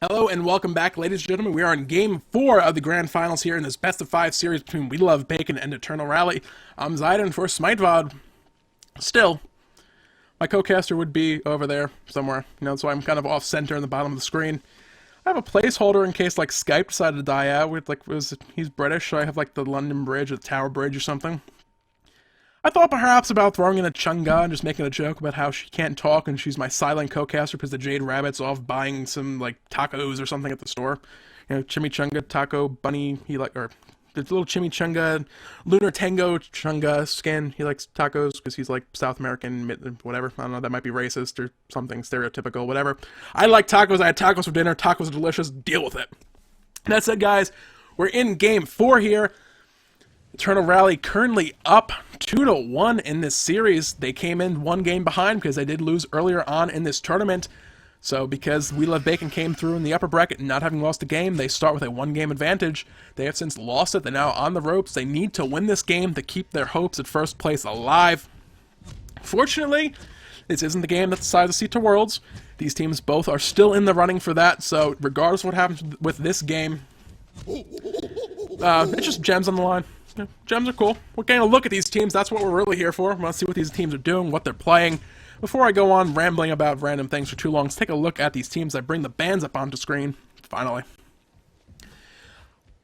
Hello and welcome back, ladies and gentlemen. We are in Game 4 of the Grand Finals here in this Best of 5 series between We Love Bacon and Eternal Rally. I'm Zayden for Smite VOD. Still, my co-caster would be over there somewhere, so I'm kind of off-center in the bottom of the screen. I have a placeholder in case, Skype decided to die out. He's British, so I have, the London Bridge or the Tower Bridge or something. I thought perhaps about throwing in a Chunga and just making a joke about how she can't talk and she's my silent co-caster because the Jade Rabbit's off buying some, tacos or something at the store. Chimichunga, taco, bunny, or the little Chimichunga, Lunar Tango Chunga skin. He likes tacos because he's, South American, whatever. I don't know, that might be racist or something stereotypical, whatever. I like tacos. I had tacos for dinner. Tacos are delicious. Deal with it. That said, guys, we're in Game 4 here. Eternal Rally currently up 2-1 in this series. They came in one game behind because they did lose earlier on in this tournament. So because We Love Bacon came through in the upper bracket and not having lost a game, they start with a one-game advantage. They have since lost it. They're now on the ropes. They need to win this game to keep their hopes at first place alive. Fortunately, this isn't the game that decides the seat to Worlds. These teams both are still in the running for that, so regardless of what happens with this game, it's just gems on the line. Yeah, gems are cool. We're getting a look at these teams. That's what we're really here for. We want to see what these teams are doing, what they're playing. Before I go on rambling about random things for too long, let's take a look at these teams. I bring the bands up onto screen, finally.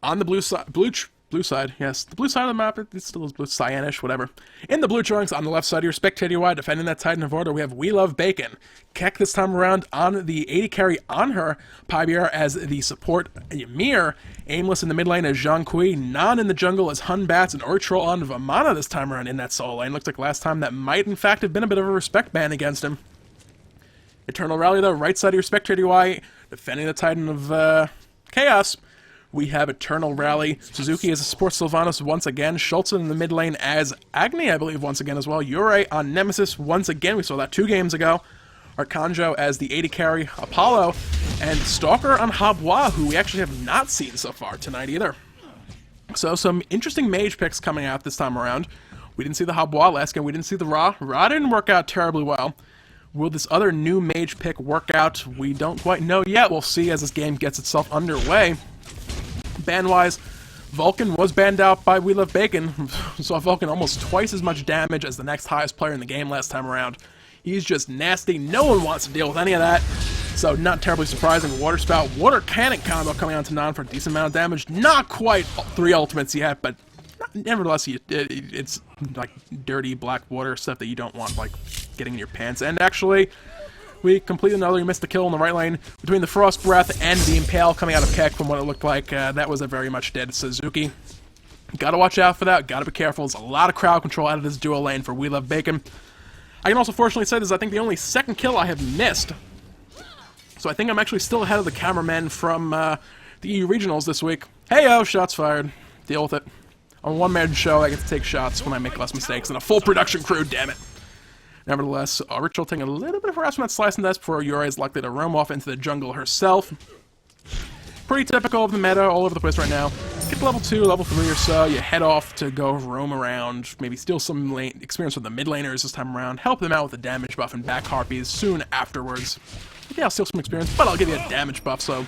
On the blue side, yes, the blue side of the map, it still is blue, cyanish, whatever. In the blue trunks, on the left side of your spectator UI, defending that Titan of Order, we have We Love Bacon. Keck this time around on the AD carry on her, Pybier as the support Ymir, Aimless in the mid lane as Zhang Kui, Nan in the jungle as Hun Bats, and Urtrol on Vamana this time around in that solo lane. Looks like last time that might in fact have been a bit of a respect ban against him. Eternal Rally though, right side of your spectator UI, defending the Titan of Chaos. We have Eternal Rally. Suzuki as a support Sylvanas once again. Schultz in the mid lane as Agni, I believe, once again as well. Yurei on Nemesis once again. We saw that 2 games ago. Arkanjo as the AD carry Apollo. And Stalker on Habwa, who we actually have not seen so far tonight either. So some interesting mage picks coming out this time around. We didn't see the Habwa last game. We didn't see the Ra. Ra didn't work out terribly well. Will this other new mage pick work out? We don't quite know yet. We'll see as this game gets itself underway. Ban-wise, Vulcan was banned out by We Love Bacon. Saw Vulcan almost twice as much damage as the next highest player in the game last time around. He's just nasty. No one wants to deal with any of that. So not terribly surprising. Water Spout, Water Cannon combo coming on to Nan for a decent amount of damage. Not quite 3 ultimates yet, but nevertheless, it's like dirty black water stuff that you don't want getting in your pants. And actually, we completed another. We missed the kill in the right lane between the Frost Breath and the Impale coming out of Keck from what it looked like. That was a very much dead Suzuki. Gotta watch out for that. Gotta be careful. There's a lot of crowd control out of this duo lane for We Love Bacon. I can also fortunately say this is, I think, the only second kill I have missed. So I think I'm actually still ahead of the cameramen from the EU Regionals this week. Hey-oh, shots fired. Deal with it. On a one-man show, I get to take shots when I make less mistakes than a full production crew, damn it. Nevertheless, Ritual taking a little bit of harassment at Slice and Dice before Yurei is likely to roam off into the jungle herself. Pretty typical of the meta all over the place right now. Get to level 2, level 3 or so, you head off to go roam around, maybe steal some experience with the mid laners this time around, help them out with the damage buff and back harpies soon afterwards. Yeah, I'll steal some experience, but I'll give you a damage buff, so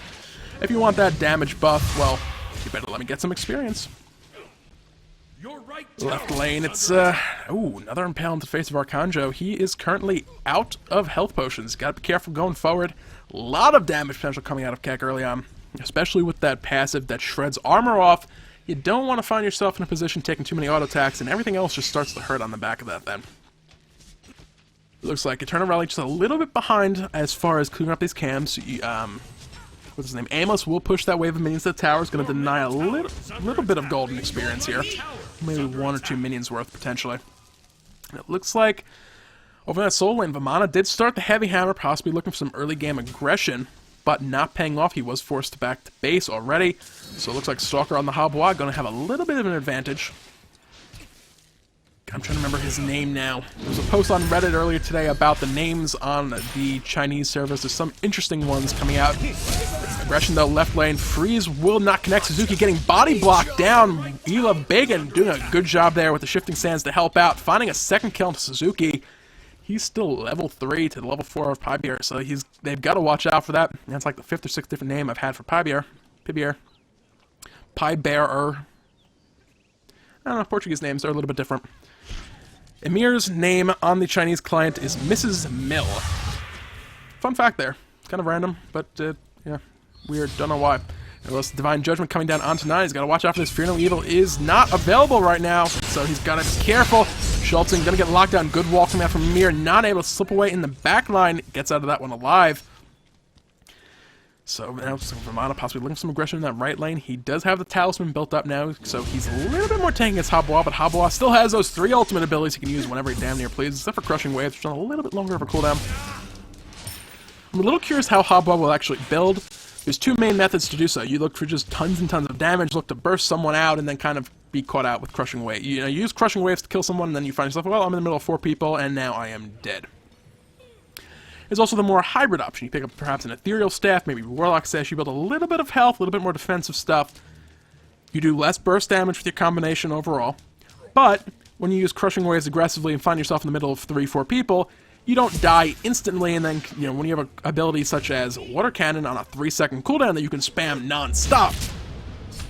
if you want that damage buff, well, you better let me get some experience. Left lane, it's, ooh, another Impale into the face of Arkanjo. He is currently out of health potions. Gotta be careful going forward. A lot of damage potential coming out of Keck early on, especially with that passive that shreds armor off. You don't want to find yourself in a position taking too many auto attacks, and everything else just starts to hurt on the back of that then. It looks like Eternal Rally just a little bit behind as far as clearing up these cams. What's his name? Aimless will push that wave of minions to the tower. Is going to deny a little bit of golden experience here. Maybe 1 or 2 minions worth, potentially. And it looks like over in that solo lane, Vamana did start the Heavy Hammer, possibly looking for some early game aggression, but not paying off. He was forced back to base already. So it looks like Stalker on the Habwa going to have a little bit of an advantage. I'm trying to remember his name now. There was a post on Reddit earlier today about the names on the Chinese servers. There's some interesting ones coming out. Aggression though, left lane. Freeze will not connect. Suzuki getting body blocked down. We Love Bacon doing a good job there with the shifting sands to help out. Finding a second kill into Suzuki. he's still level 3 to level 4 of Pybear, so they've got to watch out for that. That's like the 5th or 6th different name I've had for Pybear. Pybearer. I don't know, Portuguese names are a little bit different. Emir's name on the Chinese client is Mrs. Mill. Fun fact there. Kind of random, but yeah, weird. Don't know why. Unless Divine Judgment coming down onto 9. He's got to watch out for this. Fear No Evil is not available right now, so he's got to be careful. Schultzing going to get locked down. Good wall coming out from Emir. Not able to slip away in the back line. Gets out of that one alive. So now Romano possibly looking for some aggression in that right lane. He does have the Talisman built up now, so he's a little bit more tanky against Habois, but Habois still has those 3 ultimate abilities he can use whenever he damn near pleases, except for Crushing Waves, which is on a little bit longer of a cooldown. I'm a little curious how Habois will actually build. There's 2 main methods to do so. You look for just tons and tons of damage, look to burst someone out, and then kind of be caught out with Crushing Wave. You know, you use Crushing Waves to kill someone, and then you find yourself, well, I'm in the middle of 4 people, and now I am dead. There's also the more hybrid option. You pick up perhaps an Ethereal Staff, maybe Warlock Sash, you build a little bit of health, a little bit more defensive stuff. You do less burst damage with your combination overall, but when you use Crushing Waves aggressively and find yourself in the middle of 3-4 people, you don't die instantly, and then, you know, when you have an ability such as Water Cannon on a 3-second cooldown that you can spam non-stop,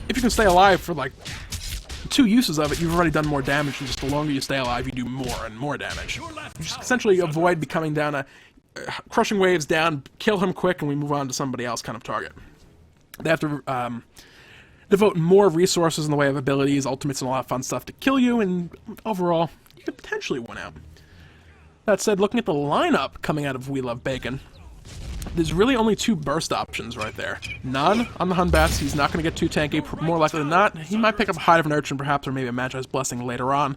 if you can stay alive for, like, 2 uses of it, you've already done more damage, and just the longer you stay alive, you do more and more damage. You just essentially avoid becoming down a Crushing Waves down, kill him quick, and we move on to somebody else kind of target. They have to devote more resources in the way of abilities, ultimates, and a lot of fun stuff to kill you, and overall, you could potentially win out. That said, looking at the lineup coming out of We Love Bacon, there's really only 2 burst options right there. None on the Hunbats. He's not going to get too tanky. More likely than not, he might pick up a Hide of an Urchin perhaps, or maybe a Magi's Blessing later on.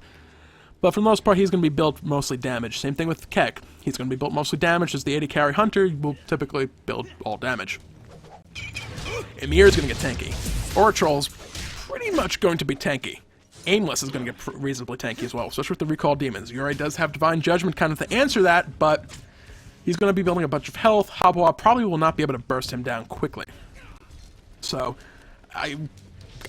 But for the most part, he's going to be built mostly damage. Same thing with Keck. He's going to be built mostly damage, as the 80 carry Hunter will typically build all damage. Emir is going to get tanky. Oratroll's pretty much going to be tanky. Aimless is going to get reasonably tanky as well, especially with the Recall Demons. Yuri does have Divine Judgment kind of to answer that, but he's going to be building a bunch of health. Habois probably will not be able to burst him down quickly. So,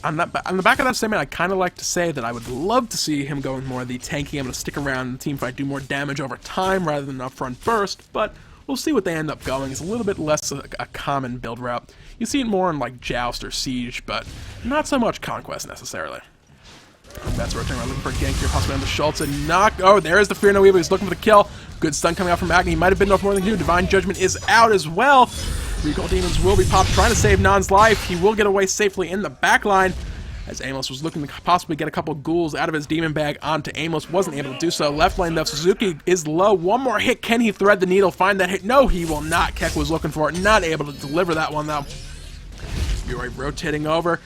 on the back of that statement, I kind of like to say that I would love to see him going more the tanky. I'm going to stick around in the team fight, do more damage over time rather than an upfront burst, but we'll see what they end up going. It's a little bit less a common build route. You see it more in like Joust or Siege, but not so much Conquest necessarily. That's rotating around looking for a gank here, possibly on the Schultz, and knock. Oh, there is the Fear No Evil. He's looking for the kill. Good stun coming out from Agni. He might have bitten off more than he knew. Divine Judgment is out as well. Recall Demons will be popped, trying to save Nan's life. He will get away safely in the back line, as Amos was looking to possibly get a couple ghouls out of his demon bag onto Amos. Wasn't able to do so. Left lane though, Suzuki is low. One more hit. Can he thread the needle? Find that hit? No, he will not. Keck was looking for it. Not able to deliver that one though. Yuri rotating over.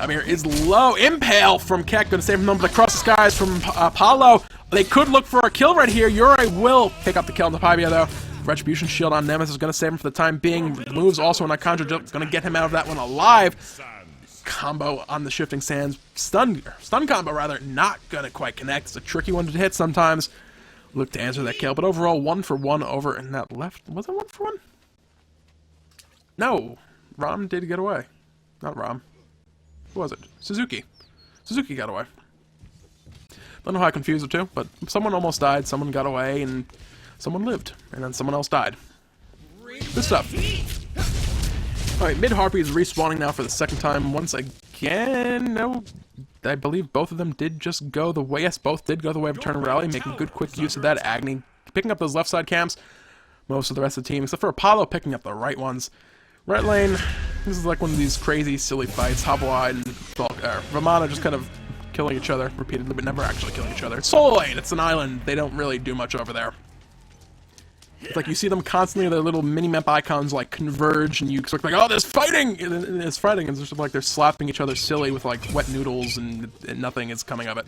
Amir is low. Impale from Keck. Going to save him, but across the skies from Apollo. They could look for a kill right here. Yuri will pick up the kill on the Pybia though. Retribution Shield on Nemesis is going to save him for the time being. The moves also on a Conjure Joke is going to get him out of that one alive. Combo on the Shifting Sands. Stun combo, rather. Not going to quite connect. It's a tricky one to hit sometimes. Look to answer that kill. But overall, 1 for 1 over in that left. Was it 1 for 1? No. Rom did get away. Not Rom. Who was it? Suzuki. Suzuki got away. Don't know how I confused the two, but someone almost died, someone got away, and someone lived. And then someone else died. Good stuff. Alright, Mid-Harpy is respawning now for the second time once again. No, I believe both of them did just go the way. Yes, both did go the way of Eternal Rally, making good quick use of that. Agni picking up those left side camps. Most of the rest of the team, except for Apollo, picking up the right ones. Right lane, this is like one of these crazy, silly fights. Habois and Romana just kind of killing each other repeatedly, but never actually killing each other. It's Soul Lane, it's an island. They don't really do much over there. It's like you see them constantly, their little mini-map icons like converge, and you expect like, oh, there's fighting! And it's fighting, and it's just like they're slapping each other silly with like wet noodles, and nothing is coming of it.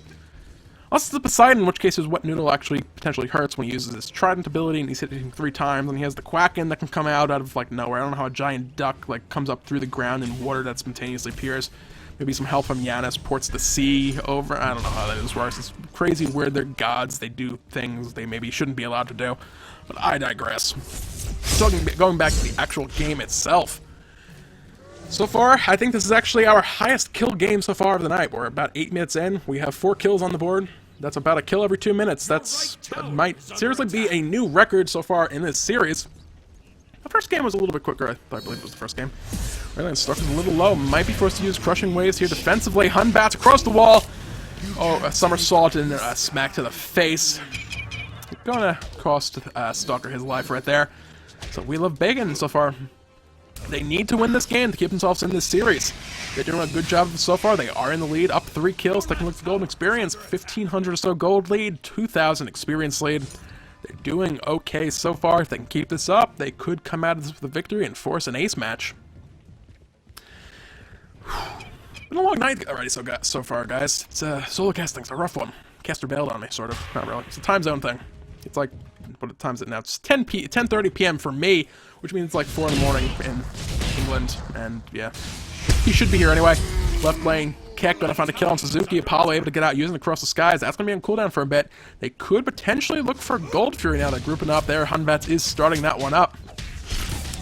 Unless it's the Poseidon, in which case his wet noodle actually potentially hurts when he uses his Trident ability, and he's hitting 3 times, and he has the Quacken that can come out of like nowhere. I don't know how a giant duck like comes up through the ground in water that spontaneously appears. Maybe some help from Yanis ports the sea over. I don't know how that works. It's crazy weird. They're gods. They do things they maybe shouldn't be allowed to do. But I digress. Going back to the actual game itself. So far, I think this is actually our highest kill game so far of the night. We're about 8 minutes in. We have 4 kills on the board. That's about a kill every 2 minutes. That might seriously be a new record so far in this series. The first game was a little bit quicker, I believe it was the first game. Raylan's stock is a little low. Might be forced to use crushing waves here defensively. Hun bats across the wall. Oh, a somersault and a smack to the face. Gonna cost Stalker his life right there. So we love Bacon so far. They need to win this game to keep themselves in this series. They're doing a good job so far. They are in the lead, up 3 kills. Taking a look at the golden experience. 1,500 or so gold lead, 2,000 experience lead. They're doing okay so far. If they can keep this up, they could come out of this with a victory and force an ace match. Been a long night already so far, guys. It's solo casting's a rough one. Caster bailed on me, sort of. Not really. It's a time zone thing. It's like, what time is it now? It's 10:30 p.m. for me, which means it's like 4 in the morning in England, and yeah. He should be here anyway. Left lane, Keck gonna find a kill on Suzuki. Apollo able to get out using Across the Skies. That's gonna be on cooldown for a bit. They could potentially look for Gold Fury now. They're grouping up there. Hunvats is starting that one up.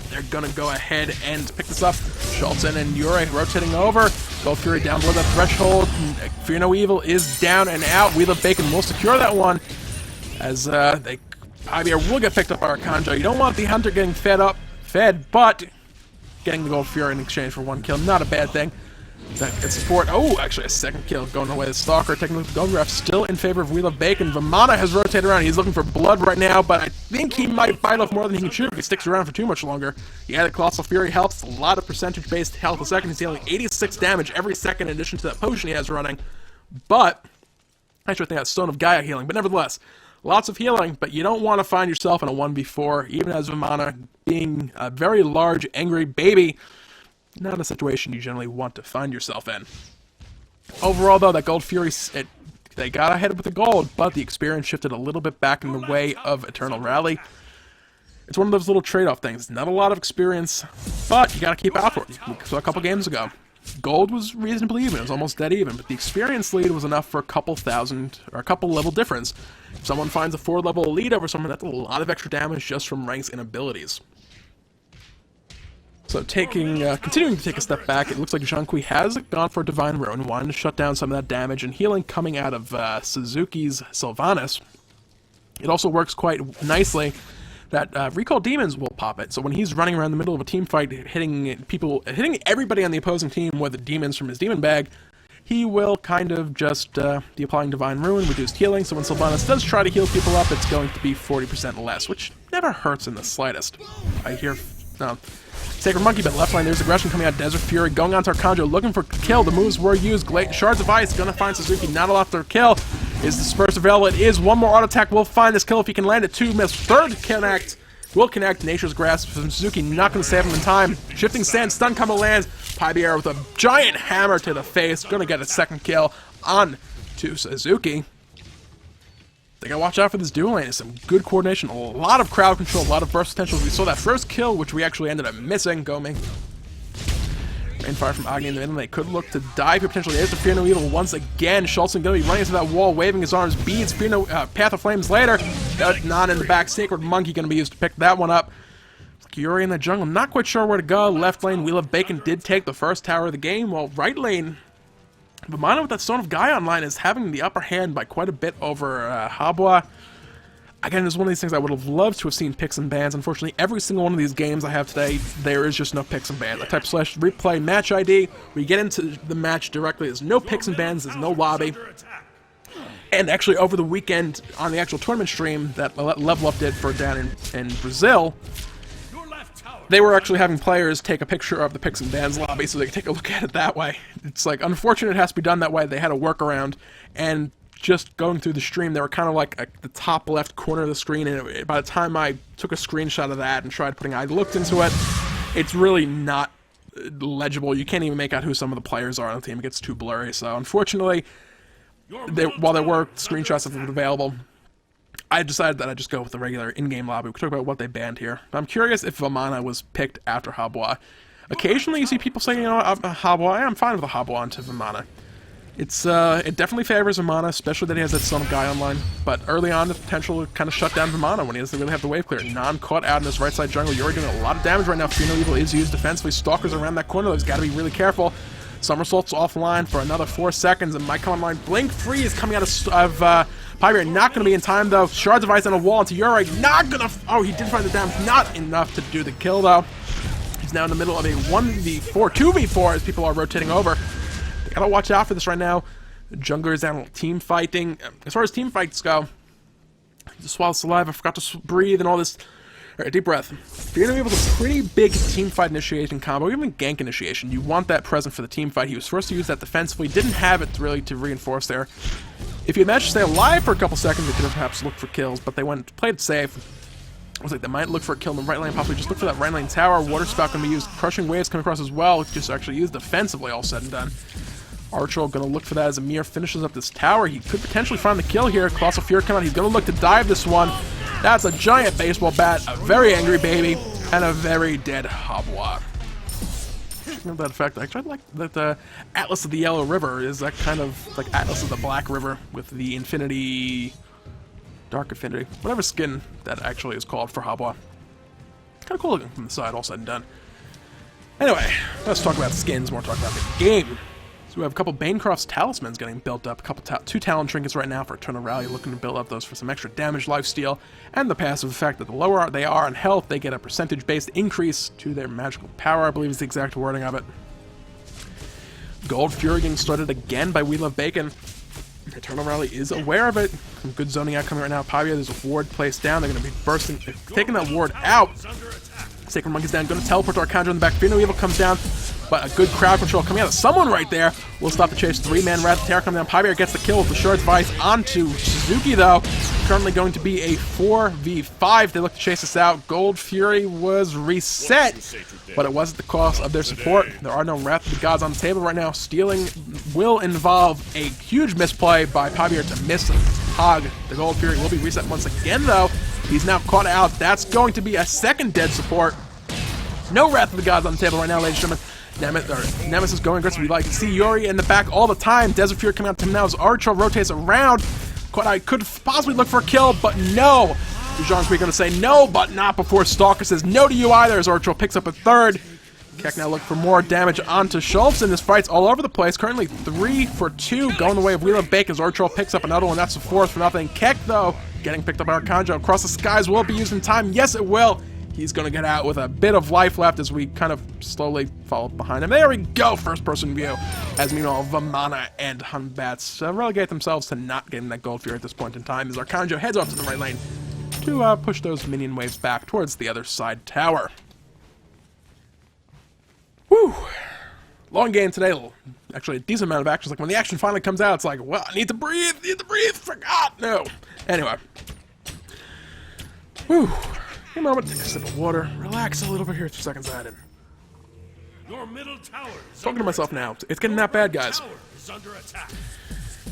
They're gonna go ahead and pick this up. Schultzen and Yuri rotating over. Gold Fury down below the threshold. Fear No Evil is down and out. We Love Bacon will secure that one. As IBR will get picked up by Archanjo. You don't want the Hunter getting fed, but getting the Gold Fury in exchange for 1 kill, not a bad thing. That gets support. Oh, actually a 2nd kill going away. The Stalker taking a look at the Gold Graph, still in favor of We Love Bacon. Vamana has rotated around. He's looking for blood right now, but I think he might bite off more than he can chew if he sticks around for too much longer. Yeah, the Colossal Fury helps. A lot of percentage-based health a second. He's dealing 86 damage every second in addition to that potion he has running. But I actually think that's Stone of Gaia healing, but nevertheless, lots of healing, but you don't want to find yourself in a 1v4, even as Vamana being a very large, angry baby. Not a situation you generally want to find yourself in. Overall, though, that Gold Fury, they got ahead with the gold, but the experience shifted a little bit back in the way of Eternal Rally. It's one of those little trade-off things. Not a lot of experience, but you got to keep out for it. We saw a couple games ago. Gold was reasonably even. It was almost dead even, but the experience lead was enough for a couple thousand, or a couple level difference. If someone finds a 4-level lead over someone, that's a lot of extra damage just from ranks and abilities. So continuing to take a step back, it looks like Zhangqi has gone for Divine Ruin, wanting to shut down some of that damage and healing coming out of Suzuki's Sylvanas. It also works quite nicely that Recall Demons will pop it. So when he's running around the middle of a team fight, hitting everybody on the opposing team with demons from his demon bag, he will kind of just be applying Divine Ruin, reduced healing, so when Sylvanas does try to heal people up, it's going to be 40% less, which never hurts in the slightest. I hear... Sacred Monkey, but left line, there's aggression coming out. Desert Fury going on to Archanjo, looking for kill. The moves were used. Shards of Ice gonna find Suzuki, not allowed to kill. Is the Disperse available? It is. One more auto attack will find this kill if he can land it. 2 miss. 3rd connect will connect. Nature's Grasp from Suzuki, not gonna save him in time. Shifting Sand, stun combo lands. Pibier with a giant hammer to the face, gonna get a 2nd kill on to Suzuki. They gotta watch out for this dual lane. It's some good coordination, a lot of crowd control, a lot of burst potential. We saw that first kill, which we actually ended up missing. Goming. Rainfire from Agni in the middle. They could look to dive here potentially. There's the Fear No Evil once again. Schultzen gonna be running into that wall, waving his arms. Beads, Fear No, Path of Flames later. Not in the back. Sacred Monkey gonna be used to pick that one up. Yuri in the jungle, not quite sure where to go. Left lane, We Love Bacon did take the first tower of the game, while right lane, Vamana with that Stone of Gaia online is having the upper hand by quite a bit over Habwa. Again, it's one of these things I would have loved to have seen picks and bans. Unfortunately, every single one of these games I have today, there is just no picks and bans. I type /replay match ID. We get into the match directly. There's no picks and bans. There's no lobby. And actually, over the weekend, on the actual tournament stream that Level Up did for down in Brazil, they were actually having players take a picture of the picks and bans lobby so they could take a look at it that way. It's like, unfortunate it has to be done that way. They had a workaround, and just going through the stream, they were kind of like at the top left corner of the screen, and by the time I took a screenshot of that and tried putting, I looked into it, it's really not legible. You can't even make out who some of the players are on the team. It gets too blurry. So unfortunately, while there were screenshots of it available, I decided that I'd just go with the regular in-game lobby. We could talk about what they banned here. But I'm curious if Vamana was picked after Habwa. Occasionally you see people saying, you know what, Habwa, I'm fine with a Habwa onto Vamana. It definitely favors Vamana, especially that he has that Son of Guy online. But early on, the potential to kind of shut down Vamana when he doesn't really have the wave clear. Non-caught out in this right side jungle. You're doing a lot of damage right now. Fear No Evil is used defensively. Stalkers around that corner, though. He's got to be really careful. Somersault's offline for another 4 seconds and might come online. Blink Freeze coming out of Pyre. Not going to be in time, though. Shards of Ice on a wall into Yuri. Not going to... Oh, he did find the damage. Not enough to do the kill, though. He's now in the middle of a 1v4, 2v4 as people are rotating over. They gotta watch out for this right now. The jungler is down team fighting. As far as team fights go, just swallow saliva, I forgot to breathe and all this. Alright, deep breath. If you're gonna be able to pretty big team fight initiation combo, even gank initiation, you want that present for the team fight. He was forced to use that defensively, didn't have it really to reinforce there. If you managed to stay alive for a couple seconds, they could have perhaps looked for kills, but they played it safe. I was like, they might look for a kill in the right lane, possibly just look for that right lane tower. Water Spout going to be used. Crushing Waves coming across as well, just actually used defensively, all said and done. Archer going to look for that as Amir finishes up this tower. He could potentially find the kill here. Colossal Fury coming out. He's going to look to dive this one. That's a giant baseball bat, a very angry baby, and a very dead Habwa. That effect, actually, I like that Atlas of the Yellow River is that kind of like Atlas of the Black River with the Infinity... Dark Affinity, whatever skin that actually is called for Habwa. Kind of cool looking from the side, all said and done. Anyway, let's talk about skins, more talk about the game. So we have a couple Bancroft's talismans getting built up, a couple two talent trinkets right now for Eternal Rally, looking to build up those for some extra damage, lifesteal, and the passive effect that the lower they are in health, they get a percentage-based increase to their magical power, I believe is the exact wording of it. Gold Fury getting started again by We Love Bacon. Eternal Rally is aware of it. Some good zoning out coming right now. Pavia, there's a ward placed down. They're going to be bursting, taking that ward out. Sacred Monkey's down. Going to teleport to Arcandra in the back. Fino Evil comes down, but a good crowd control coming out of someone right there. Will stop the chase. 3-man Wrath Terror coming down. Pavia gets the kill with the Shards of Ice onto Suzuki, though. Currently going to be a 4v5. They look to chase us out. Gold Fury was reset, but it was at the cost of their support. There are no Wrath of the Gods on the table right now. Stealing will involve a huge misplay by Pavia to miss Hog. The Gold Fury will be reset once again, though. He's now caught out. That's going to be a second dead support. No Wrath of the Gods on the table right now, ladies and gentlemen. Nemesis going aggressively. Like, see Yuri in the back all the time. Desert Fury coming out to him now as Archer rotates around. I could possibly look for a kill, but no. Dujon's going to say no, but not before Stalker says no to you either as Archer picks up a third. Keck now look for more damage onto Schultz, and this fight's all over the place. Currently 3 for 2 going the way of We Love Bacon as Archer picks up another one. That's the 4th for nothing. Keck, though, getting picked up by Arcandra across the skies. Will it be used in time? Yes, it will. He's going to get out with a bit of life left as we kind of slowly follow behind him. There we go, first-person view. As meanwhile, Vamana and Hunbats relegate themselves to not getting that Gold Fury at this point in time as Arcandra heads off to the right lane to push those minion waves back towards the other side tower. Whew. Long game today. Actually, a decent amount of action. Like, when the action finally comes out, it's like, well, I need to breathe, forgot. No. Anyway. Whew. Take a moment, take a sip of water, relax a little bit here, 2 seconds added. Your middle tower is talking to myself now. It's getting that bad, guys.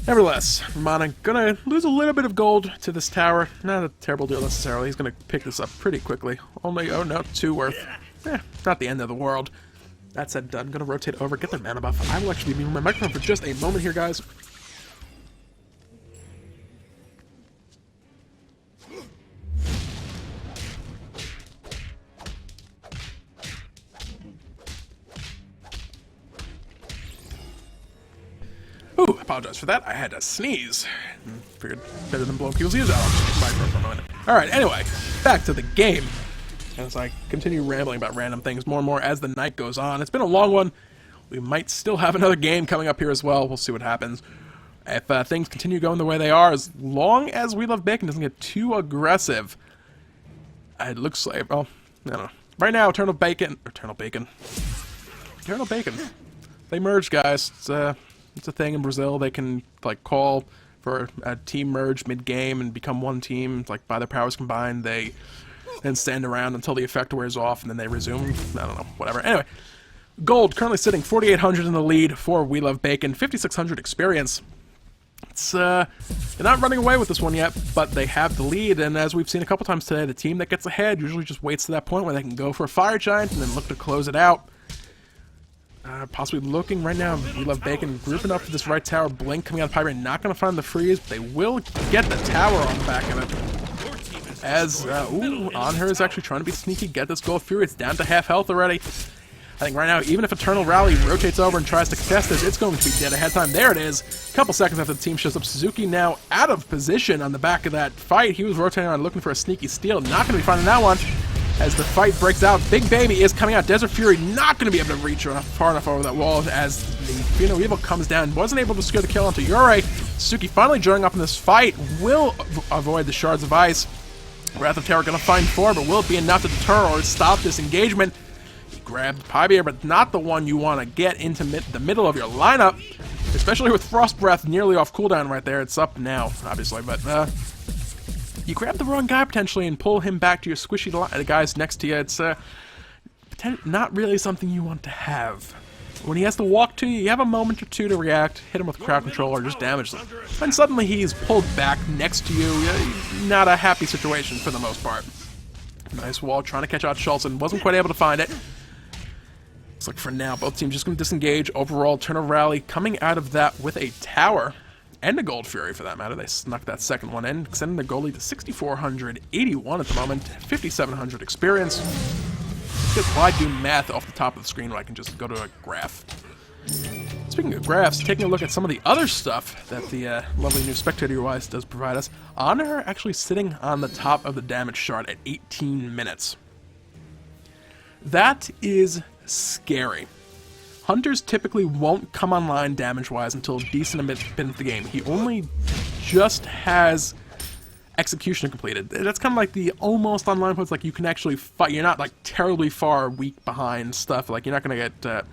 Nevertheless, Romana gonna lose a little bit of gold to this tower. Not a terrible deal necessarily. He's gonna pick this up pretty quickly. Only, oh no, 2 worth. Not the end of the world. That said, done. Gonna rotate over, get the mana buff. I will actually be moving my microphone for just a moment here, guys. Ooh, apologize for that. I had to sneeze. Figured better than blowing people's ears out. Alright, anyway, back to the game. As I continue rambling about random things more and more as the night goes on. It's been a long one. We might still have another game coming up here as well. We'll see what happens. If things continue going the way they are, as long as We Love Bacon doesn't get too aggressive. It looks like, well, I don't know. Right now, Eternal Bacon. They merge, guys. It's a thing in Brazil. They can, like, call for a team merge mid-game and become one team. Like, by their powers combined, they then stand around until the effect wears off, and then they resume. I don't know, whatever. Anyway, Gold currently sitting 4,800 in the lead for We Love Bacon. 5,600 experience. It's, they're not running away with this one yet, but they have the lead, and as we've seen a couple times today, the team that gets ahead usually just waits to that point where they can go for a Fire Giant and then look to close it out. Possibly looking right now, We Love Bacon grouping up to this right tower. Blink coming out of Pyre, not going to find the freeze, but they will get the tower on the back of it. As, Anher is actually trying to be sneaky, get this Gold Fury. It's down to half health already. I think right now, even if Eternal Rally rotates over and tries to contest this, it's going to be dead ahead of time. There it is. A couple seconds after the team shows up. Suzuki now out of position on the back of that fight. He was rotating around looking for a sneaky steal. Not going to be finding that one. As the fight breaks out, Big Baby is coming out. Desert Fury not going to be able to reach far enough over that wall as the Fino Evil comes down. Wasn't able to secure the kill onto Yurei. Suzuki finally joining up in this fight. Will avoid the Shards of Ice. Wrath of Terror going to find 4, but will it be enough to deter or stop this engagement? He grabbed Pybeer, but not the one you want to get into the middle of your lineup, especially with Frost Breath nearly off cooldown right there. It's up now, obviously, but you grab the wrong guy potentially and pull him back to your squishy guys next to you. It's not really something you want to have. When he has to walk to you, you have a moment or two to react, hit him with crowd control, or just damage them. And suddenly he's pulled back next to you. Not a happy situation for the most part. Nice wall, trying to catch out Schultz and wasn't quite able to find it. Looks like for now, both teams just going to disengage. Overall, Eternal Rally coming out of that with a tower. And a Gold Fury, for that matter. They snuck that second one in, extending the goalie to 6,481 at the moment, 5,700 experience. Because why do math off the top of the screen when I can just go to a graph? Speaking of graphs, taking a look at some of the other stuff that the lovely new Spectator UI does provide us, Honor actually sitting on the top of the damage chart at 18 minutes. That is scary. Hunters typically won't come online damage-wise until a decent bit into the game. He only just has execution completed. That's kind of like the almost online points, like you can actually fight. You're not like terribly far weak behind stuff. Like you're not going to get...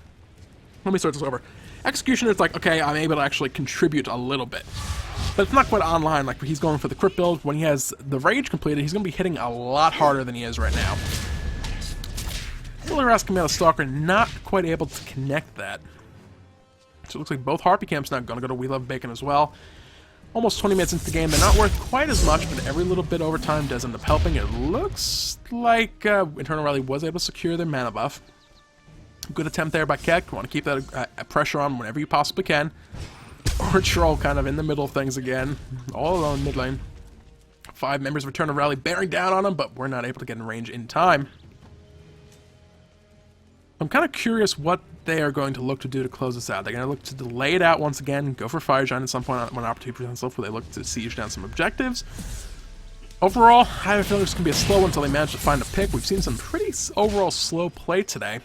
let me start this over. Execution is like, okay, I'm able to actually contribute a little bit. But it's not quite online. Like he's going for the crit build. When he has the Rage completed, he's going to be hitting a lot harder than he is right now. Willer coming out of Stalker, not quite able to connect that. So it looks like both Harpy Camps now going to go to We Love Bacon as well. Almost 20 minutes into the game. They're not worth quite as much, but every little bit over time does end up helping. It looks like Eternal Rally was able to secure their mana buff. Good attempt there by Keck. Want to keep that pressure on whenever you possibly can. Or Troll kind of in the middle of things again. All alone mid lane. 5 members of Eternal Rally bearing down on him, but we're not able to get in range in time. I'm kind of curious what they are going to look to do to close this out. They're going to look to delay it out once again, go for Fire Giant at some point when opportunity presents itself, where they look to siege down some objectives. Overall, I have a feeling it's going to be a slow one until they manage to find a pick. We've seen some pretty overall slow play today.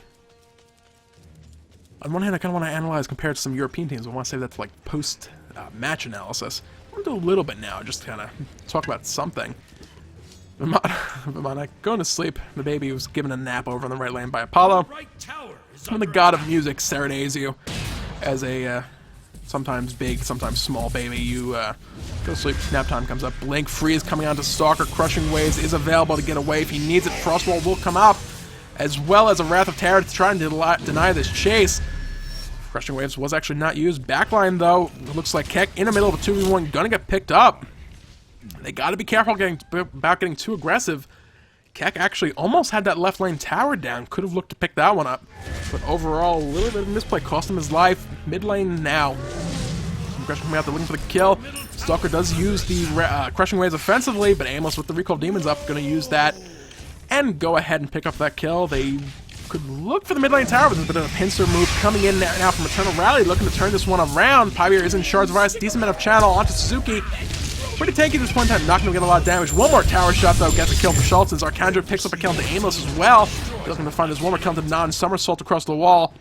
On one hand, I kind of want to analyze compared to some European teams. I want to save that to like post-match analysis. I want to do a little bit now, just to kind of talk about something. Vamana going to sleep. The baby was given a nap over on the right lane by Apollo. When the god of music serenades you as a sometimes big, sometimes small baby, you go to sleep. Nap time comes up. Blink Freeze coming on to Stalker. Crushing Waves is available to get away if he needs it. Frostwall will come up, as well as a Wrath of Terror to try and deny this chase. Crushing Waves was actually not used. Backline, though, it looks like Keck in the middle of a 2v1 gonna get picked up. They got to be careful about getting too aggressive. Keck actually almost had that left lane tower down. Could have looked to pick that one up. But overall, a little bit of misplay cost him his life. Mid lane now. Crushing coming out there looking for the kill. Stalker does use the Crushing Waves offensively, but Amos with the Recall Demons up, going to use that and go ahead and pick up that kill. They could look for the mid lane tower, but there's a bit of a pincer move coming in now from Eternal Rally, looking to turn this one around. Pybeer is in Shards of Ice, decent amount of channel onto Suzuki. Pretty tanky at this point in time, not going to get a lot of damage. One more tower shot, though, gets a kill for Schultz, as Arcandra picks up a kill to Amos as well. He's going to find his one more kill to non-somersault across the wall.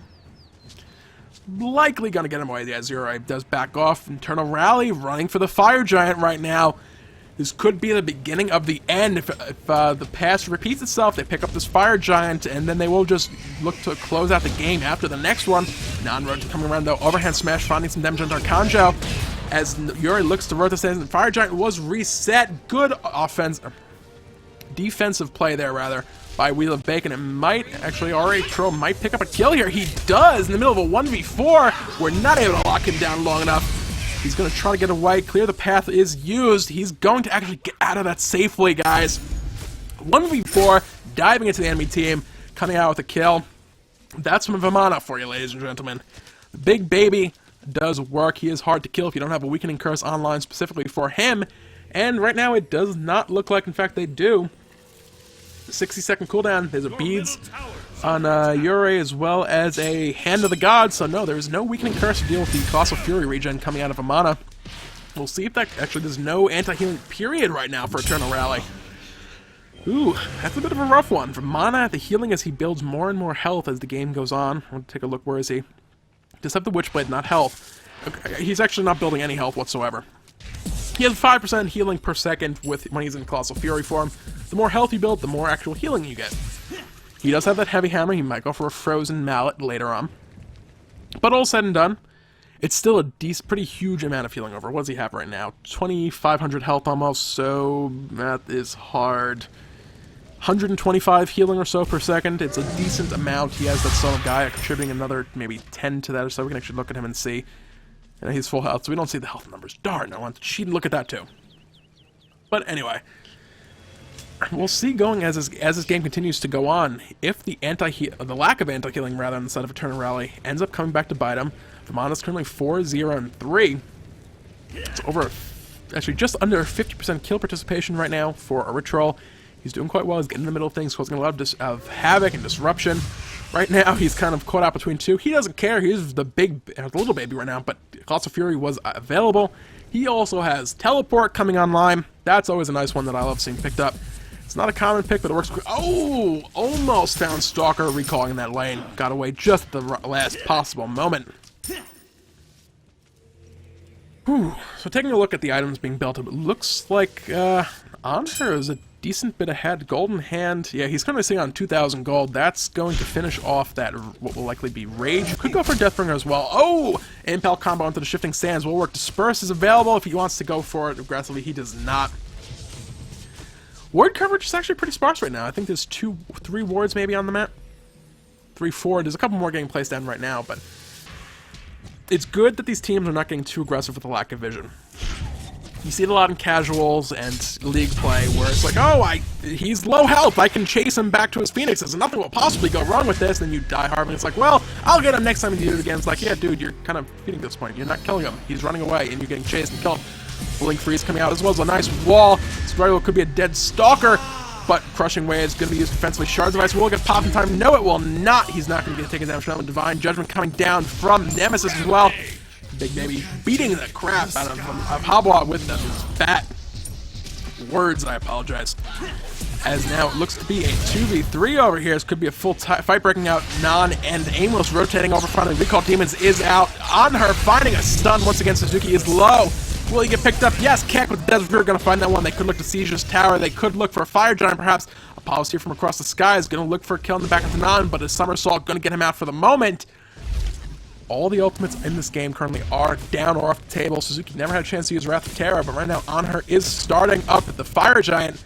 Likely going to get him away. Yeah, Zero does back off. Eternal Rally running for the Fire Giant right now. This could be the beginning of the end. If the past repeats itself, they pick up this Fire Giant, and then they will just look to close out the game after the next one. Non-road coming around, though. Overhand Smash, finding some damage on Arcandra. As Yuri looks to rotate and Fire Giant was reset. Good defensive play there, rather, by Wheel of Bacon. It might actually, RA Pro might pick up a kill here. He does in the middle of a 1v4. We're not able to lock him down long enough. He's going to try to get away. Clear the path is used. He's going to actually get out of that safely, guys. 1v4, diving into the enemy team, coming out with a kill. That's from Vamana for you, ladies and gentlemen. The big baby does work. He is hard to kill if you don't have a weakening curse online specifically for him, and right now it does not look like, in fact, they do. 60-second cooldown. There's a beads on Yurei as well as a Hand of the Gods. So no, there's no weakening curse to deal with the Colossal Fury regen coming out of Amana. We'll see if that... Actually, there's no anti-healing period right now for Eternal Rally. Ooh, that's a bit of a rough one. For Mana, the healing as he builds more and more health as the game goes on. I'll take a look. Where is he? Just have the Witchblade, not health. Okay, he's actually not building any health whatsoever. He has 5% healing per second when he's in Colossal Fury form. The more health you build, the more actual healing you get. He does have that heavy hammer. He might go for a frozen mallet later on. But all said and done, it's still a pretty huge amount of healing over. What does he have right now? 2,500 health almost, so that is hard. 125 healing or so per second. It's a decent amount. He has that Son of Gaia contributing another maybe 10 to that or so. We can actually look at him and see. And he's full health, so we don't see the health numbers. Darn, I want to cheat and look at that too. But anyway, we'll see going as this game continues to go on, if the lack of anti-healing rather on the side of Eternal Rally ends up coming back to bite him. The Mana's currently 4-0-3. It's over, actually just under 50% kill participation right now for a Ritual. He's doing quite well. He's getting in the middle of things, causing a lot of havoc and disruption. Right now, he's kind of caught out between two. He doesn't care. He's the little baby right now, but Colossal Fury was available. He also has Teleport coming online. That's always a nice one that I love seeing picked up. It's not a common pick, but it works. Oh, almost found Stalker recalling in that lane. Got away just at the last possible moment. Whew. So taking a look at the items being built up, it looks like Anher is a decent bit ahead. Golden Hand, yeah, he's currently sitting on 2,000 gold. That's going to finish off that, what will likely be Rage. Could go for Deathbringer as well. Oh! Impel combo into the Shifting Sands will work. Disperse is available if he wants to go for it aggressively. He does not. Ward coverage is actually pretty sparse right now. I think there's 3 wards maybe on the map. 3, 4. There's a couple more getting placed down right now, but it's good that these teams are not getting too aggressive with the lack of vision. You see it a lot in casuals and league play where it's like, oh, he's low health, I can chase him back to his phoenixes and nothing will possibly go wrong with this. Then you die hard and it's like, well, I'll get him next time you do it again. It's like, yeah, dude, you're kind of beating this point. You're not killing him. He's running away and you're getting chased and killed. Blink Freeze coming out as well as a nice wall. This very well could be a dead Stalker, but Crushing Wave is going to be used defensively. Shards of Ice will get popped in time. No, it will not. He's not going to get taken damage from that one. Divine Judgment coming down from Nemesis as well. Big Baby beating the crap out of Habwa with them fat words, I apologize. As now it looks to be a 2v3 over here. This could be a full fight breaking out. Non and Aimless rotating over front. And Recall Demons is out on her, finding a stun once again. Suzuki is low. Will he get picked up? Yes, Keck with Desert Fury going to find that one. They could look to Siege's Tower. They could look for a Fire Giant perhaps. Apollo's here from across the sky is going to look for a kill in the back of the Non, but a Somersault going to get him out for the moment. All the ultimates in this game currently are down or off the table. Suzuki never had a chance to use Wrath of Terror, but right now Anher is starting up at the Fire Giant.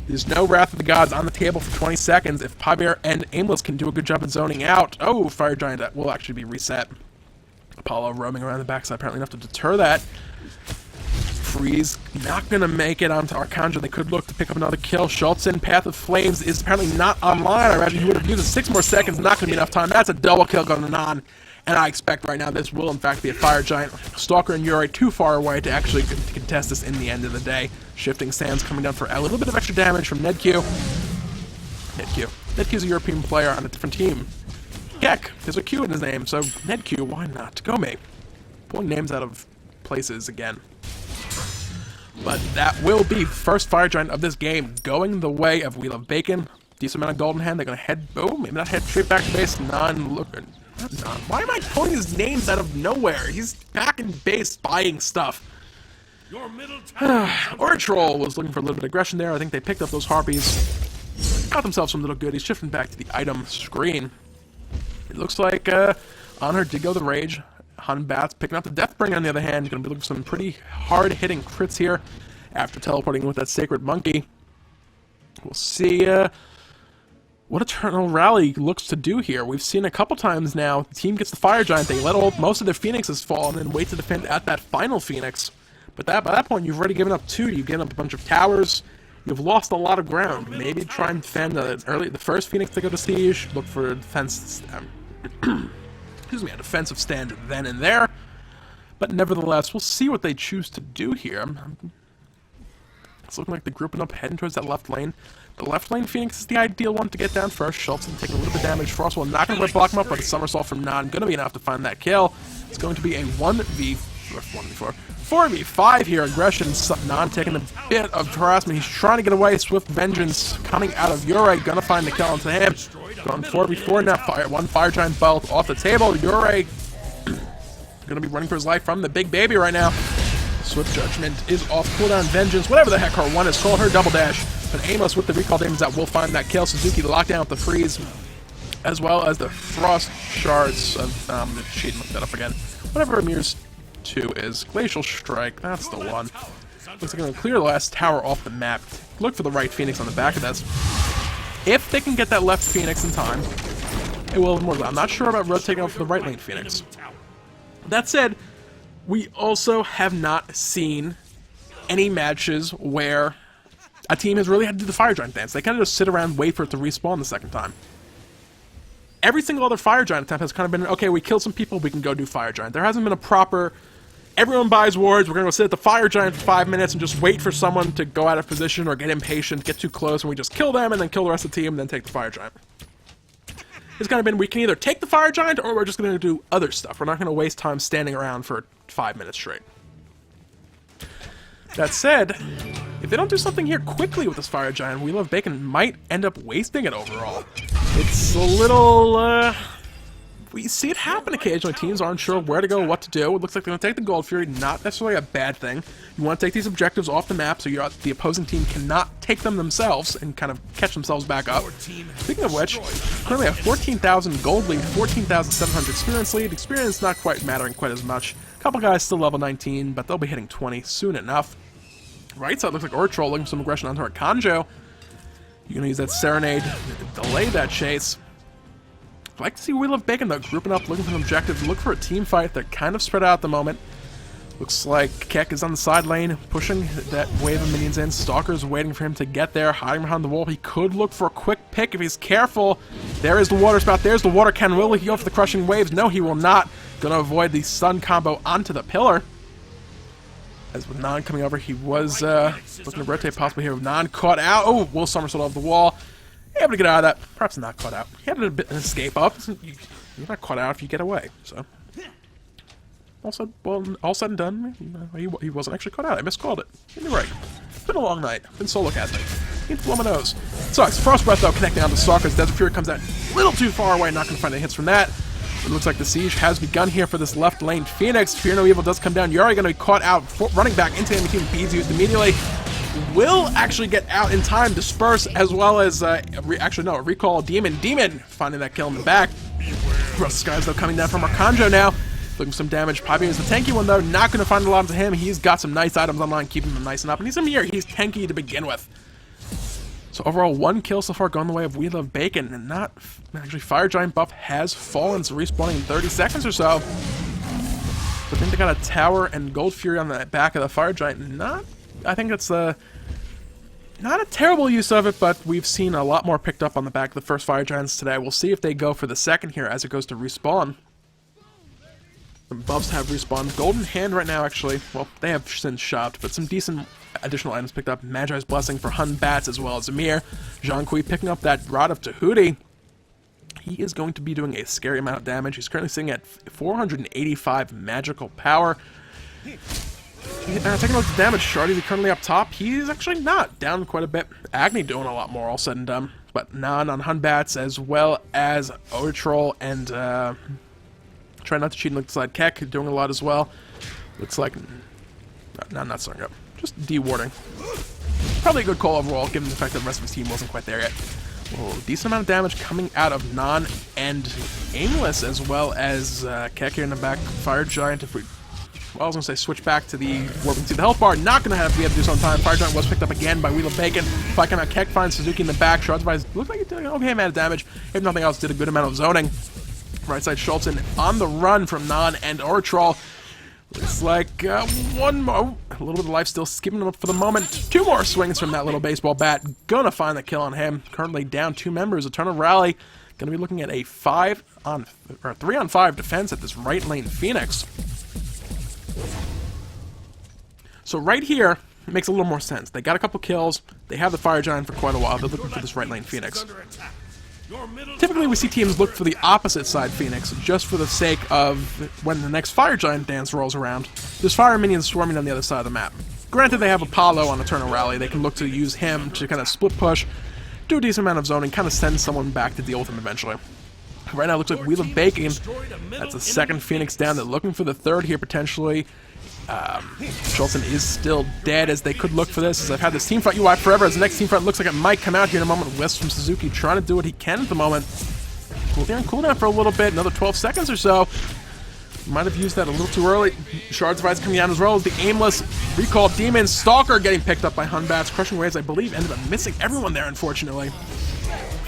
There's no Wrath of the Gods on the table for 20 seconds. If Pybear and Aimless can do a good job at zoning out, oh, Fire Giant will actually be reset. Apollo roaming around the backside, apparently enough to deter that. Freeze not going to make it onto Archangel. They could look to pick up another kill. Schultz in Path of Flames is apparently not online. I imagine he would have used it 6 more seconds. Not going to be enough time. That's a double kill going on. And I expect right now this will in fact be a Fire Giant. Stalker and Yurei too far away to actually contest this in the end of the day. Shifting Sands coming down for a little bit of extra damage from NedQ. NedQ's a European player on a different team. Keck, there's a Q in his name, so NedQ, why not? Go me. Pulling names out of places again. But that will be first Fire Giant of this game, going the way of We Love Bacon. Decent amount of Golden Hand. They're going to head, oh, maybe not head straight back to base. Why am I pulling his names out of nowhere? He's back in base buying stuff. Troll was looking for a little bit of aggression there. I think they picked up those Harpies. Got themselves some little goodies. Shifting back to the item screen. It looks like Anher did go the Rage. Han Bats picking up the Deathbringer on the other hand. Going to be looking for some pretty hard-hitting crits here after teleporting with that Sacred Monkey. We'll see what Eternal Rally looks to do here. We've seen a couple times now, the team gets the Fire Giant, they let most of their Phoenixes fall and then wait to defend at that final Phoenix. But by that point, you've already given up 2, you've given up a bunch of towers, you've lost a lot of ground. Maybe try and defend the first Phoenix to go to Siege, look for a defense, excuse me, a defensive stand then and there. But nevertheless, we'll see what they choose to do here. It's looking like they're grouping up, heading towards that left lane. The left lane Phoenix is the ideal one to get down first. Schultz taking a little bit of damage. Frostwell not going to block him up, but a somersault from Non going to be enough to find that kill. It's going to be a 4v5 here. Aggression. Non taking a bit of harassment. He's trying to get away. Swift Vengeance coming out of Ure. Going to find the kill onto him. Going 4v4 now. One Fire Giant belt off the table. Ure going to be running for his life from the big baby right now. Swift Judgment is off cooldown. Vengeance, whatever the heck her one is called, her double dash. But Amos with the recall damage that will find that kill. Suzuki lockdown with the freeze, as well as the frost shards of the cheat. Look that up again. Whatever Amir's 2 is. Glacial Strike, that's the one. Looks like they're going to clear the last tower off the map. Look for the right Phoenix on the back of this. If they can get that left Phoenix in time, it will more. I'm not sure about rotating out for the right lane Phoenix. That said, we also have not seen any matches where a team has really had to do the Fire Giant dance. They kind of just sit around and wait for it to respawn the second time. Every single other Fire Giant attempt has kind of been, okay, we killed some people, we can go do Fire Giant. There hasn't been a proper, everyone buys wards, we're going to go sit at the Fire Giant for 5 minutes and just wait for someone to go out of position or get impatient, get too close, and we just kill them and then kill the rest of the team and then take the Fire Giant. It's kind of been, we can either take the Fire Giant or we're just going to do other stuff. We're not going to waste time standing around for 5 minutes straight. That said, if they don't do something here quickly with this Fire Giant, We Love Bacon might end up wasting it overall. It's a little, we see it happen occasionally. Teams aren't sure where to go, what to do. It looks like they're going to take the Gold Fury, not necessarily a bad thing. You want to take these objectives off the map so the opposing team cannot take them themselves and kind of catch themselves back up. Speaking of which, currently a 14,000 gold lead, 14,700 experience lead. Experience not quite mattering quite as much. A couple guys still level 19, but they'll be hitting 20 soon enough. Right side looks like Ortrol looking for some aggression onto her Kanjo. You're going to use that Serenade to delay that chase. I'd like to see We Love Bacon, though, grouping up, looking for an objective. Look for a team fight. They're kind of spread out at the moment. Looks like Keck is on the side lane, pushing that wave of minions in. Stalker's waiting for him to get there, hiding behind the wall. He could look for a quick pick if he's careful. There is the water spout. There's the water cannon. Will he go for the crushing waves? No, he will not. Going to avoid the stun combo onto the pillar. As with Non coming over, he was looking to rotate possibly here with Non caught out. Oh, will somersault off the wall. Able to get out of that. Perhaps not caught out. He had a bit of an escape up. You're not caught out if you get away. So, all said and done, he wasn't actually caught out. I miscalled it. You're right. It's been a long night. Been solo casting. Need to blow my nose. Sucks. Frost Breath, though, connecting onto Stalker's Desert Fury comes out a little too far away. Not going to find any hits from that. It looks like the siege has begun here for this left lane Phoenix. Fear No Evil does come down. Yuri going to be caught out, running back into enemy team. Beads used immediately. Will actually get out in time, disperse, as well as, recall Demon. Demon finding that kill in the back. Rust Skies, though, coming down from Arkanjo now. Looking for some damage. Pipe is the tanky one, though. Not going to find a lot of him. He's got some nice items online, keeping him nice and up. And he's in here. He's tanky to begin with. So overall, 1 kill so far going the way of We Love Bacon, and not actually Fire Giant buff has fallen, so respawning in 30 seconds or so. But then they got a tower and Gold Fury on the back of the Fire Giant. I think it's not a terrible use of it, but we've seen a lot more picked up on the back of the first Fire Giants today. We'll see if they go for the second here as it goes to respawn. The buffs have respawned. Golden Hand right now, actually, well, they have since shopped, but some decent additional items picked up. Magi's Blessing for Hun Bats as well as Amir. Jean Kui picking up that Rod of Tahuti. He is going to be doing a scary amount of damage. He's currently sitting at 485 magical power. Taking a look at the damage, Shardy is currently up top. He's actually not, down quite a bit. Agni doing a lot more, all said and done. But Nan on Hun Bats as well as Otroll and try not to cheat and look side Keck, doing a lot as well. Looks like no, not starting up. Just de-warding. Probably a good call overall, given the fact that the rest of his team wasn't quite there yet. Whoa, decent amount of damage coming out of Non and Aimless, as well as Keck here in the back. Fire Giant, if we... Well, I was going to say switch back to the warping to the health bar. Not going to have to be able to do so in time. Fire Giant was picked up again by We Love Bacon. Fight coming out, Keck finds Suzuki in the back. Shards Advice looks like it did an okay amount of damage. If nothing else, did a good amount of zoning. Right side Schultzen on the run from Non and Ortrol. Looks like one more. A little bit of life still skipping him up for the moment. 2 more swings from that little baseball bat. Gonna find the kill on him. Currently down 2 members. Eternal Rally. Gonna be looking at a 3-on-5 defense at this right lane Phoenix. So right here, it makes a little more sense. They got a couple kills. They have the Fire Giant for quite a while. They're looking for this right lane Phoenix. Typically, we see teams look for the opposite side Phoenix, just for the sake of when the next Fire Giant dance rolls around. There's Fire Minions swarming on the other side of the map. Granted, they have Apollo on Eternal Rally. They can look to use him to kind of split push, do a decent amount of zoning, kind of send someone back to deal with him eventually. Right now, it looks like Wheel of Bacon. That's the second Phoenix down. They're looking for the third here, potentially. Schultzen is still dead, as they could look for this, as I've had this team fight UI forever, as the next team fight looks like it might come out here in a moment. Wisp from Suzuki trying to do what he can at the moment. Cooldown for a little bit, another 12 seconds or so. Might have used that a little too early. Shards of Ice coming down as well as the aimless recall demon. Stalker getting picked up by Hunbats. Crushing Waves, I believe, ended up missing everyone there, unfortunately.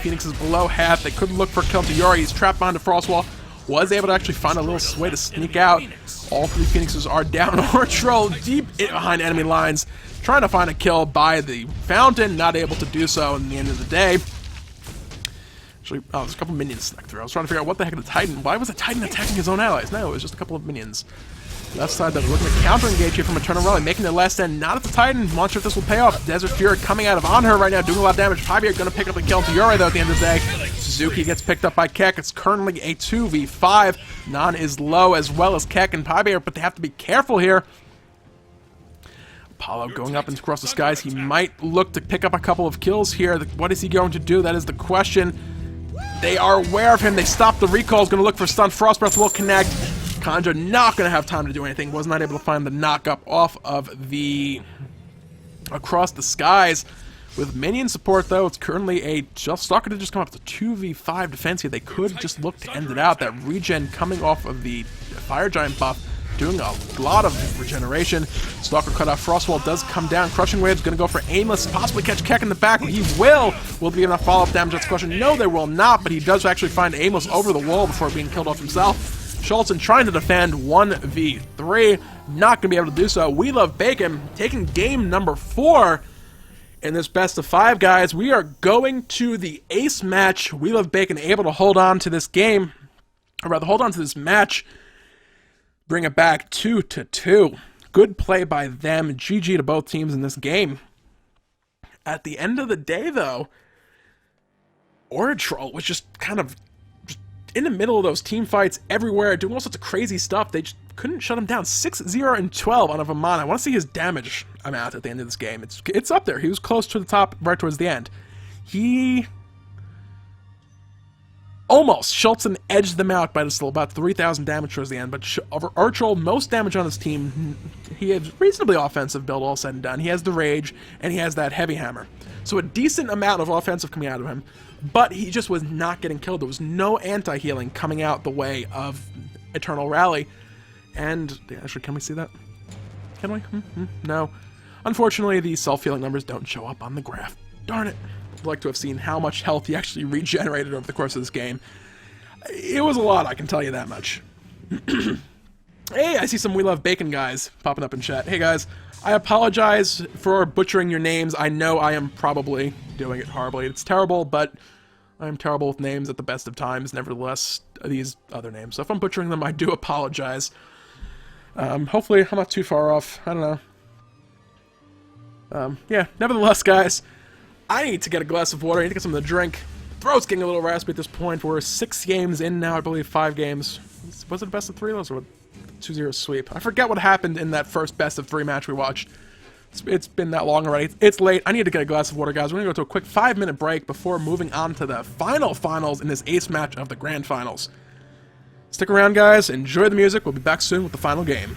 Phoenix is below half. They couldn't look for kill to Yori. He's trapped behind a Frostwall. Was able to actually find a little way to sneak out. All three Phoenixes are down. Ortrol deep behind enemy lines, trying to find a kill by the fountain. Not able to do so in the end of the day. Actually, oh, there's a couple minions snuck through. I was trying to figure out what the heck of the Titan. Why was the Titan attacking his own allies? No, it was just a couple of minions. Left side, they're looking to counter-engage here from Eternal Rally, making their last stand. Not at the Titan. Not sure if this will pay off. Desert Fury coming out of on her right now, doing a lot of damage. Pibeard going to pick up the kill to Yuri, though, at the end of the day. Suzuki gets picked up by Keck. It's currently a 2v5. Nan is low, as well as Keck and Pibeard, but they have to be careful here. Apollo going up and across the skies. He might look to pick up a couple of kills here. What is he going to do? That is the question. They are aware of him. They stop the recalls. Going to look for stun. Frost Breath will connect. Kanja not going to have time to do anything. Was not able to find the knock-up off of the across the skies. With minion support, though, it's currently a Stalker to just come up to 2v5 defense here. They could just look to end it out. That regen coming off of the Fire Giant buff, doing a lot of regeneration. Stalker cut off. Frostwall does come down. Crushing Wave's going to go for aimless, possibly catch Keck in the back. He will. Will be enough follow-up damage? That's the question. No, they will not, but he does actually find aimless over the wall before being killed off himself. Schultzen trying to defend 1v3. Not going to be able to do so. We Love Bacon taking game number 4 in this best of 5, guys. We are going to the ace match. We Love Bacon able to hold on to this game, or rather hold on to this match. Bring it back 2-2. Good play by them. GG to both teams in this game. At the end of the day, though, Oratrol was just kind of in the middle of those team fights everywhere, doing all sorts of crazy stuff. They just couldn't shut him down. 6-0-12 on a Vamana. I want to see his damage amount at the end of this game. It's up there. He was close to the top right towards the end. He almost, Schultzen edged them out by still about 3,000 damage towards the end, but Archol, most damage on his team. He has reasonably offensive build, all said and done. He has the Rage, and he has that Heavy Hammer. So a decent amount of offensive coming out of him, but he just was not getting killed. There was no anti-healing coming out the way of Eternal Rally. And, actually, can we see that? Can we? No. Unfortunately, the self-healing numbers don't show up on the graph. Darn it. I'd like to have seen how much health he actually regenerated over the course of this game. It was a lot, I can tell you that much. Hey, I see some We Love Bacon guys popping up in chat. Hey guys, I apologize for butchering your names. I know I am probably doing it horribly. It's terrible, but I am terrible with names at the best of times. Nevertheless, these other names. So if I'm butchering them, I do apologize. Hopefully I'm not too far off. I don't know. Yeah, nevertheless, guys, I need to get a glass of water. I need to get something to drink. Throat's getting a little raspy at this point. We're 6 games in now, I believe 5 games. Was it a best of 3 of those or 2-0 sweep? I forget what happened in that first best of 3 match we watched. It's been that long already. It's late. I need to get a glass of water, guys. We're going to go to a quick 5-minute break before moving on to the finals in this ace match of the grand finals. Stick around, guys. Enjoy the music. We'll be back soon with the final game.